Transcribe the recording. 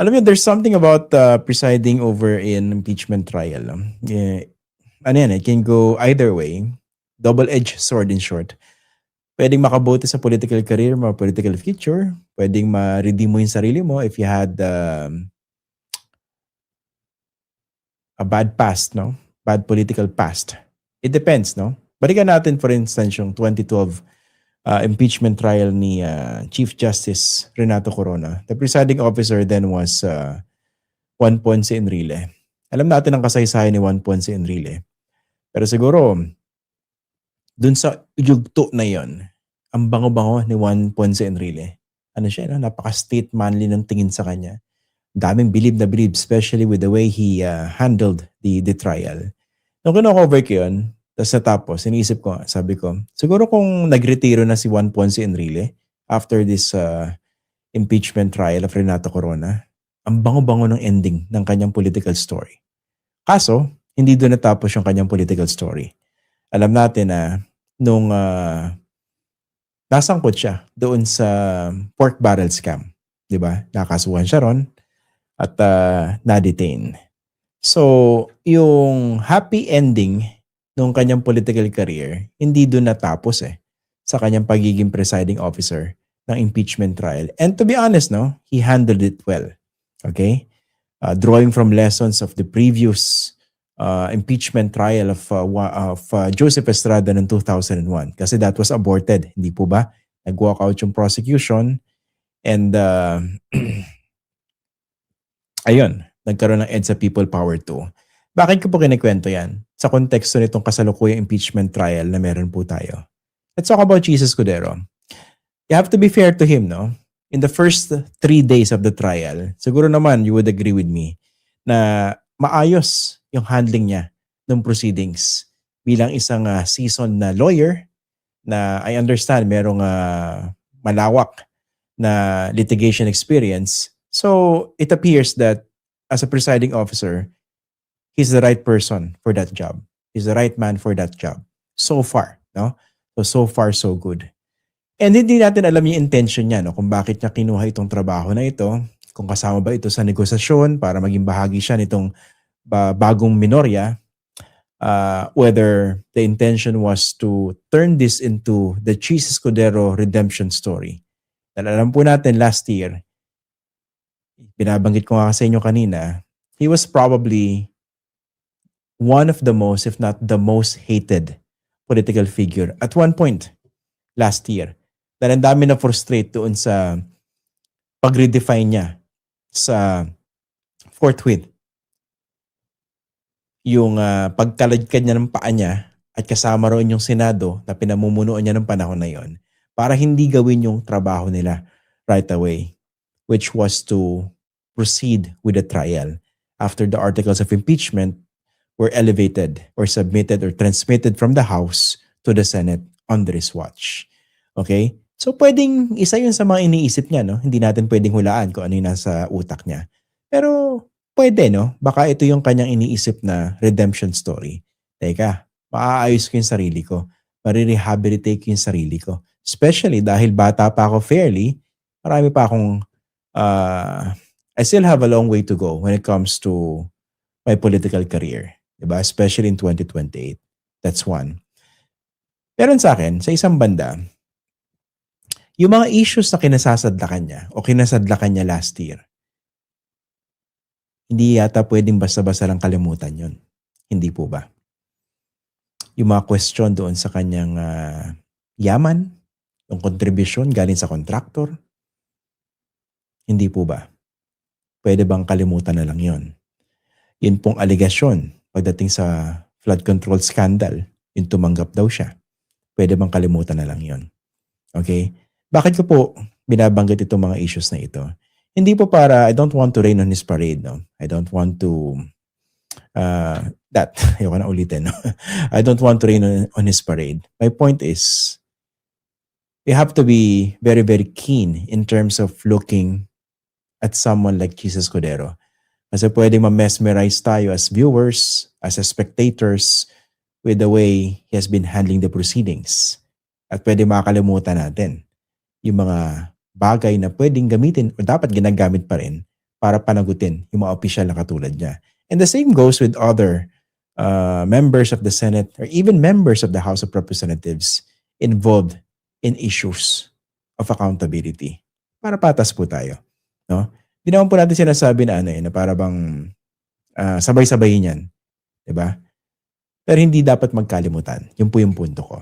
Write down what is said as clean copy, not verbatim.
Alam mo, there's something about presiding over an impeachment trial. Yeah, ano yan, it can go either way. Double-edged sword in short. Pwedeng makabuti sa political career mo, political future. Pwedeng ma-redeem mo yung sarili mo if you had a bad past, no? Bad political past. It depends, no? Balikan natin, for instance, yung 2012 impeachment trial ni Chief Justice Renato Corona. The presiding officer then was Juan Ponce Enrile. Alam natin ang kasaysayan ni Juan Ponce Enrile. Pero siguro, dun sa yugto na yon, ang bango-bango ni Juan Ponce Enrile. Ano siya, no? Napaka-state manly ng tingin sa kanya. Daming bilib na bilib, especially with the way he handled the trial. Nung kino-cover ko yun, tapos natapos, iniisip ko, sabi ko, siguro kung nagretiro na si Juan Ponce Enrile after this impeachment trial of Renato Corona, ang bango-bango ng ending ng kanyang political story. Kaso, hindi doon natapos yung kanyang political story. Alam natin na nung nasangkot siya doon sa pork barrel scam, di ba? Nakasuhan siya ron at na-detain. So, yung happy ending nung kanyang political career, hindi doon natapos sa kanyang pagiging presiding officer ng impeachment trial. And to be honest, no, he handled it well. Okay? Drawing from lessons of the previous impeachment trial of Joseph Estrada noong 2001. Kasi that was aborted, hindi po ba? Nag-walk out yung prosecution and ayun, nagkaroon ng EDSA People Power 2. Bakit ko po kinikwento yan? Sa konteksto nitong kasalukuyang impeachment trial na meron po tayo. Let's talk about Jesus Cudero. You have to be fair to him, no? In the first 3 days of the trial, siguro naman you would agree with me na maayos yung handling niya ng proceedings bilang isang seasoned na lawyer na I understand merong malawak na litigation experience. So it appears that as a presiding officer, he's the right person for that job. He's the right man for that job. So far, no? So far, so good. And hindi natin alam yung intention niya, no? Kung bakit niya kinuha itong trabaho na ito, kung kasama ba ito sa negosasyon para maging bahagi siya nitong bagong minorya, whether the intention was to turn this into the Jesus Cudero redemption story. Dahil alam po natin last year, binabanggit ko nga sa inyo kanina, he was probably one of the most, if not the most hated political figure at one point last year. Dahil ang dami na frustrate doon sa pag-redefine niya sa Fort Worth. Yung pagkaladkad niya ng paa niya at kasama roon yung Senado na pinamumunuan niya ng panahon na yon para hindi gawin yung trabaho nila right away, which was to proceed with the trial after the articles of impeachment were elevated or submitted or transmitted from the House to the Senate under his watch. Okay? So pwedeng isa yun sa mga iniisip niya, no? Hindi natin pwedeng hulaan kung ano yung nasa utak niya. Pero pwede, no? Baka ito yung kanyang iniisip na redemption story. Teka, maaayos ko yung sarili ko. Marirehabilitate ko yung sarili ko. Especially dahil bata pa ako fairly, marami pa akong I still have a long way to go when it comes to my political career. Diba? Especially in 2028. That's one. Pero sa akin, sa isang banda, yung mga issues na kinasasadlakan niya o kinasadlakan niya last year, hindi yata pwedeng basta-basta lang kalimutan yun. Hindi po ba? Yung mga question doon sa kanyang yaman, yung contribution galing sa contractor, hindi po ba? Pwede bang kalimutan na lang yun? Yun pong aligasyon pagdating sa flood control scandal, yung tumanggap daw siya. Pwede bang kalimutan na lang yun? Okay? Bakit ko po binabanggit itong mga issues na ito? Hindi po para, I don't want to rain on his parade, no? I don't want to, ayoko na ulitin, no? I don't want to rain on his parade. My point is, we have to be very, very keen in terms of looking at someone like Jesus Cudero. Kasi pwedeng ma-mesmerize tayo as viewers, as spectators, with the way he has been handling the proceedings. At pwede makakalimutan natin yung mga bagay na pwedeng gamitin o dapat ginagamit pa rin para panagutin yung mga opisyal na katulad niya. And the same goes with other members of the Senate or even members of the House of Representatives involved in issues of accountability. Para patas po tayo. No? Di naman po natin sinasabi na na para bang sabay-sabayin yan. Diba? Pero hindi dapat magkalimutan. Yun po yung punto ko.